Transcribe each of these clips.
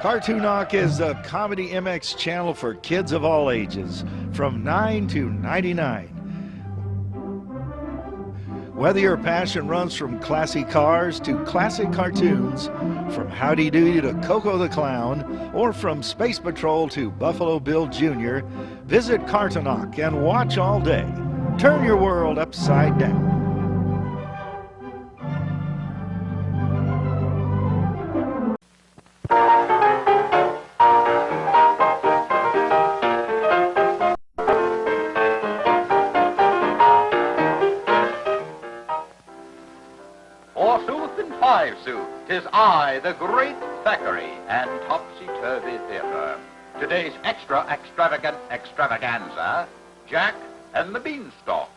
Kartonok is the ComedyMX channel for kids of all ages, from 9 to 99. Whether your passion runs from classy cars to classic cartoons, from Howdy Doody to Coco the Clown, or from Space Patrol to Buffalo Bill Jr., visit Kartonok and watch all day. Turn your world upside down. Forsooth and five-sooth, 'tis I, the great Thackery and Topsy-Turvy Theater. Today's extravagant extravaganza, Jack and the Beanstalk.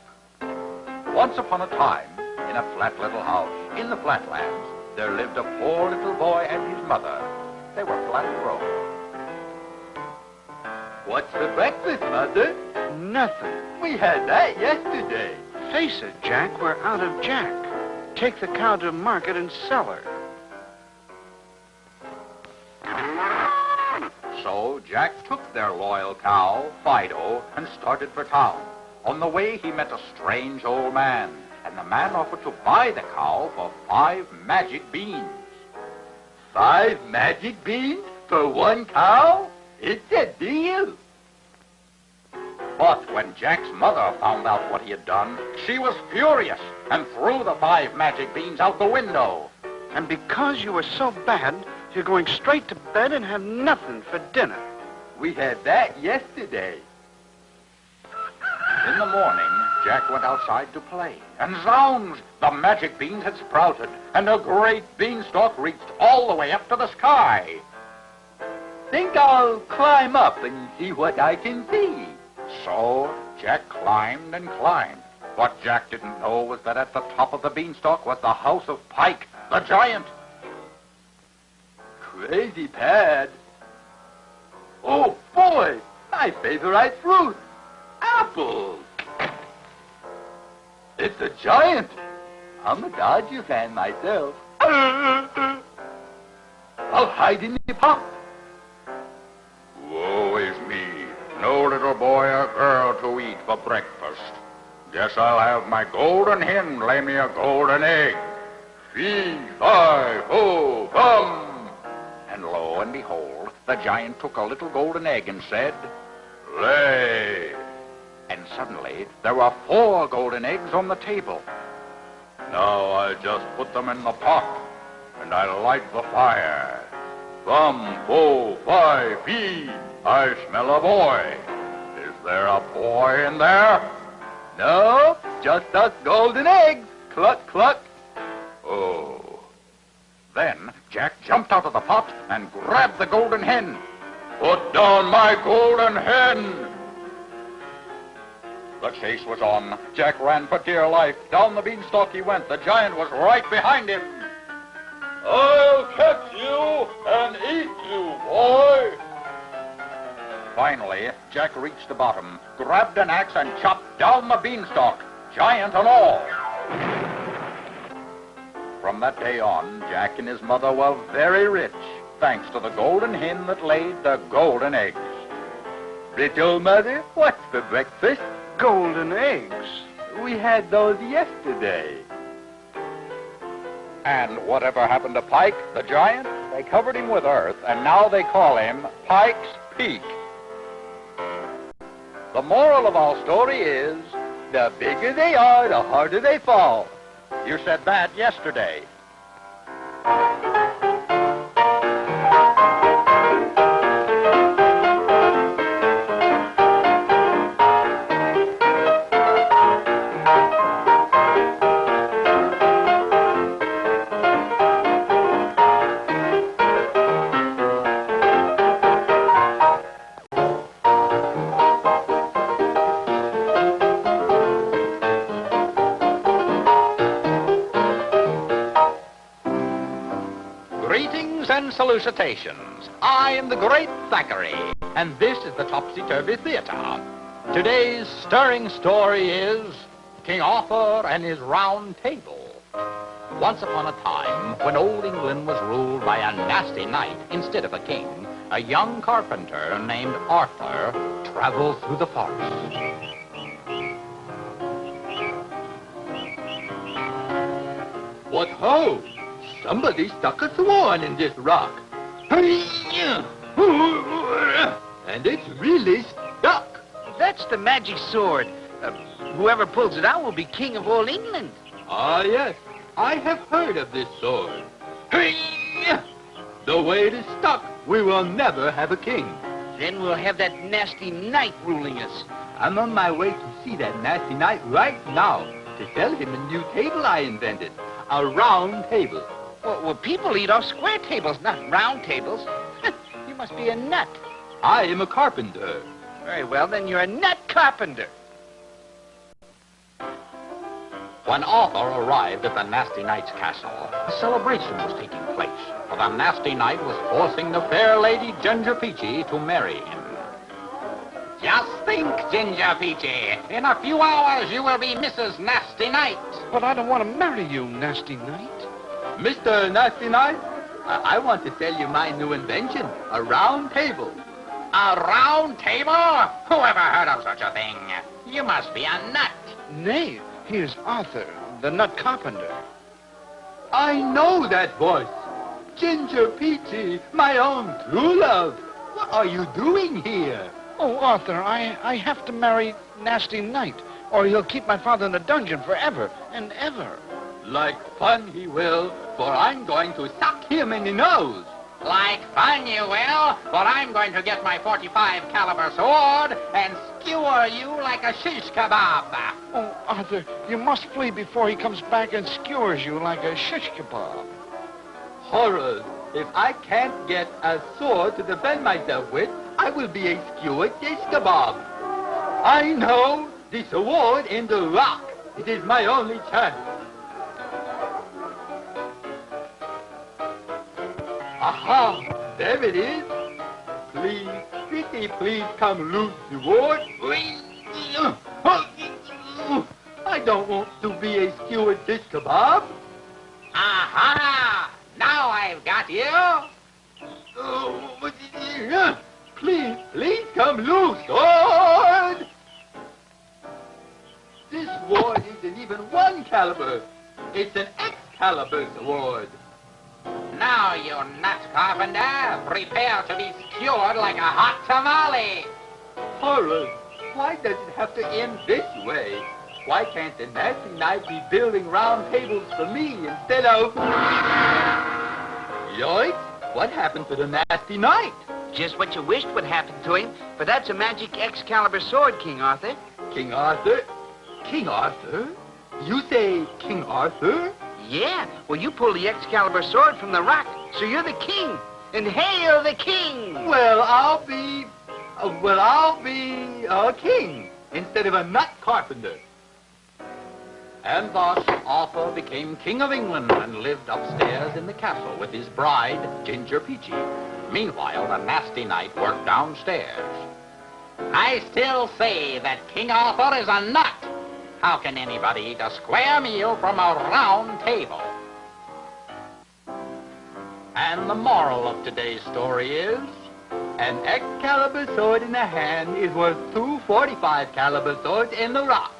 Once upon a time, in a flat little house in the flatlands, there lived a poor little boy and his mother. They were flat broke. What's for breakfast, Mother? Nothing. We had that yesterday. Face it, Jack, we're out of Jack. Take the cow to market and sell her. So Jack took their loyal cow, Fido, and started for town. On the way, he met a strange old man, and the man offered to buy the cow for 5 magic beans. 5 magic beans for one cow? It's a deal. But when Jack's mother found out what he had done, she was furious and threw the 5 magic beans out the window. And because you were so bad, you're going straight to bed and have nothing for dinner. We had that yesterday. In the morning, Jack went outside to play, and zounds, the magic beans had sprouted, and a great beanstalk reached all the way up to the sky. Think I'll climb up and see what I can see. So Jack climbed and climbed. What Jack didn't know was that at the top of the beanstalk was the house of Pike, the giant. Crazy pad. Oh, boy, my favorite fruit, apples. It's a giant. I'm a Dodger fan myself. I'll hide in the pot. Woe is me. No little boy or girl to eat for breakfast. Guess I'll have my golden hen lay me a golden egg. Fee, fi, ho, hum. And lo and behold, the giant took a little golden egg and said, lay. And suddenly, there were 4 golden eggs on the table. Now I'll just put them in the pot, and I'll light the fire. Thum, fo, fi, fee, I smell a boy. Is there a boy in there? No, just us golden eggs. Cluck, cluck. Oh. Then Jack jumped out of the pot and grabbed the golden hen. Put down my golden hen! The chase was on. Jack ran for dear life. Down the beanstalk he went. The giant was right behind him. I'll catch you and eat you, boy! Finally, Jack reached the bottom, grabbed an axe, and chopped down the beanstalk, giant and all. From that day on, Jack and his mother were very rich, thanks to the golden hen that laid the golden eggs. Rich old Mother, what's for breakfast? Golden eggs. We had those yesterday. And whatever happened to Pike, the giant? They covered him with earth, and now they call him Pike's Peak. The moral of our story is, the bigger they are, the harder they fall. You said that yesterday. Greetings and salutations. I am the great Thackery, and this is the Topsy-Turvy Theater. Today's stirring story is King Arthur and his Round Table. Once upon a time, when old England was ruled by a nasty knight instead of a king, a young carpenter named Arthur traveled through the forest. What ho! Somebody stuck a thorn in this rock. And it's really stuck. That's the magic sword. Whoever pulls it out will be king of all England. Ah, yes. I have heard of this sword. The way it is stuck, we will never have a king. Then we'll have that nasty knight ruling us. I'm on my way to see that nasty knight right now to tell him a new table I invented. A round table. Well, people eat off square tables, not round tables. You must be a nut. I am a carpenter. Very well, then you're a nut carpenter. When Arthur arrived at the nasty knight's castle, a celebration was taking place, for the nasty knight was forcing the fair lady Ginger Peachy to marry him. Just think, Ginger Peachy, in a few hours you will be Mrs. Nasty Knight. But I don't want to marry you, nasty knight. Mr. Nasty Knight, I want to tell you my new invention, a round table. A round table? Who ever heard of such a thing? You must be a nut. Nay, here's Arthur, the nut carpenter. I know that voice. Ginger Peachy, my own true love. What are you doing here? Oh, Arthur, I have to marry Nasty Knight, or he'll keep my father in a dungeon forever and ever. Like fun he will, for I'm going to suck him in the nose. Like fun you will, but I'm going to get my 45 caliber sword and skewer you like a shish kebab. Oh, Arthur, you must flee before he comes back and skewers you like a shish kebab. Horrors! If I can't get a sword to defend myself with, I will be a skewered shish kebab. I know the sword in the rock. It is my only chance. Aha! There it is. Please, pretty please come loose the sword. I don't want to be a skewered shish kebab. Aha! Now I've got you. Please, please come loose, sword! This sword isn't even 1 caliber. It's an Excalibur sword. Now, you nut carpenter, prepare to be skewered like a hot tamale. Horrors! Why does it have to end this way? Why can't the nasty knight be building round tables for me instead of... Yoink! What happened to the nasty knight? Just what you wished would happen to him, but that's a magic Excalibur sword, King Arthur. King Arthur? King Arthur? You say King Arthur? Yeah, well, you pull the Excalibur sword from the rock, so you're the king. And hail the king! Well, I'll be a king instead of a nut carpenter. And thus Arthur became King of England and lived upstairs in the castle with his bride, Ginger Peachy. Meanwhile, the nasty knight worked downstairs. I still say that King Arthur is a nut. How can anybody eat a square meal from a round table? And the moral of today's story is... An Excalibur sword in the hand is worth 2 45 caliber swords in the rock.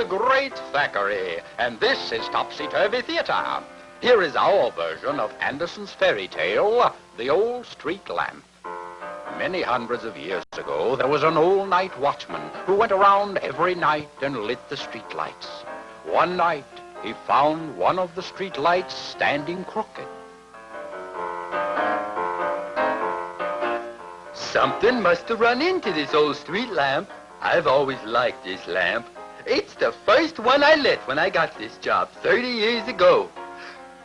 Great Thackeray, and this is Topsy Turvy Theater. Here is our version of Andersen's fairy tale, The Old Street Lamp. Many hundreds of years ago, there was an old night watchman who went around every night and lit the street lights. One night, he found one of the street lights standing crooked. Something must have run into this old street lamp. I've always liked this lamp. It's the first one I lit when I got this job 30 years ago.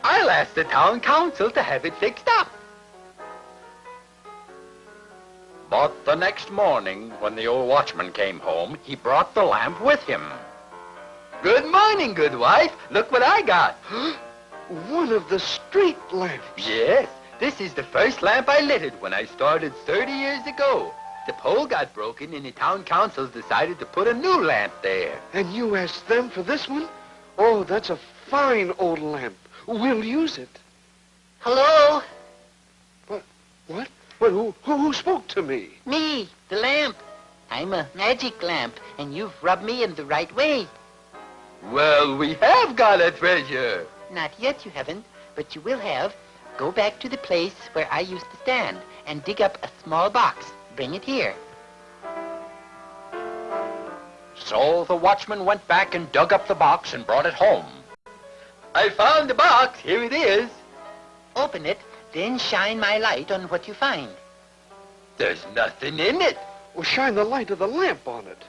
I'll ask the town council to have it fixed up. But the next morning, when the old watchman came home, he brought the lamp with him. Good morning, good wife. Look what I got. One of the street lamps. Yes, this is the first lamp I lit when I started 30 years ago. The pole got broken and the town council decided to put a new lamp there. And you asked them for this one? Oh, that's a fine old lamp. We'll use it. Hello? What? Well, who spoke to me? Me, the lamp. I'm a magic lamp, and you've rubbed me in the right way. Well, we have got a treasure. Not yet, you haven't, but you will have. Go back to the place where I used to stand and dig up a small box. Bring it here. So the watchman went back and dug up the box and brought it home. I found the box. Here it is. Open it, then shine my light on what you find. There's nothing in it. Well, shine the light of the lamp on it.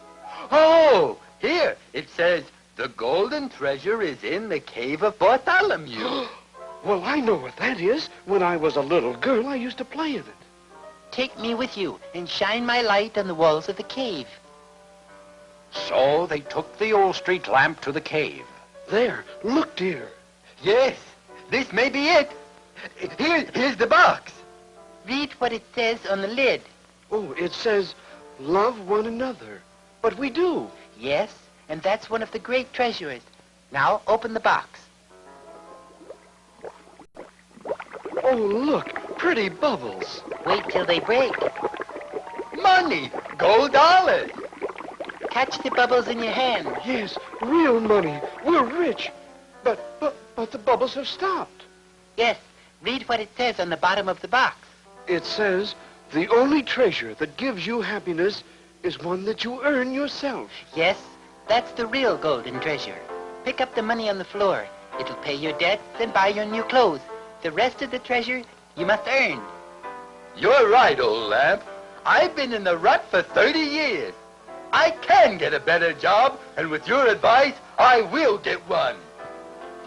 Oh, here. It says, the golden treasure is in the cave of Bartholomew. Well, I know what that is. When I was a little girl, I used to play in it. Take me with you and shine my light on the walls of the cave. So they took the old street lamp to the cave. There, look, dear. Yes, this may be it. Here's the box. Read what it says on the lid. Oh, it says, love one another. But we do. Yes, and that's one of the great treasures. Now open the box. Oh, look, pretty bubbles. Wait till they break. Money, gold dollars. Catch the bubbles in your hand. Yes, real money. We're rich. But the bubbles have stopped. Yes, read what it says on the bottom of the box. It says, the only treasure that gives you happiness is one that you earn yourself. Yes, that's the real golden treasure. Pick up the money on the floor. It'll pay your debts and buy your new clothes. The rest of the treasure you must earn. You're right, old lamp. I've been in the rut for 30 years. I can get a better job, and with your advice, I will get one.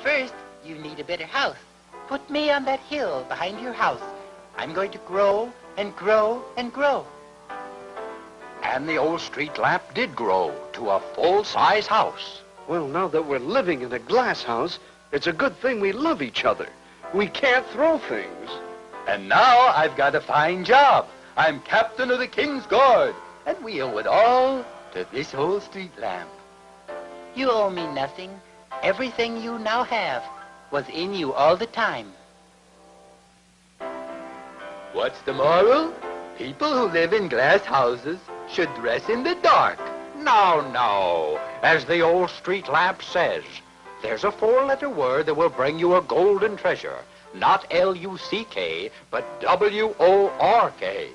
First, you need a better house. Put me on that hill behind your house. I'm going to grow and grow and grow. And the old street lamp did grow to a full-size house. Well, now that we're living in a glass house, it's a good thing we love each other. We can't throw things. And now I've got a fine job. I'm captain of the King's Guard, and we owe it all to this old street lamp. You owe me nothing. Everything you now have was in you all the time. What's the moral? People who live in glass houses should dress in the dark. No. As the old street lamp says, there's a 4-letter word that will bring you a golden treasure. Not L-U-C-K, but W-O-R-K.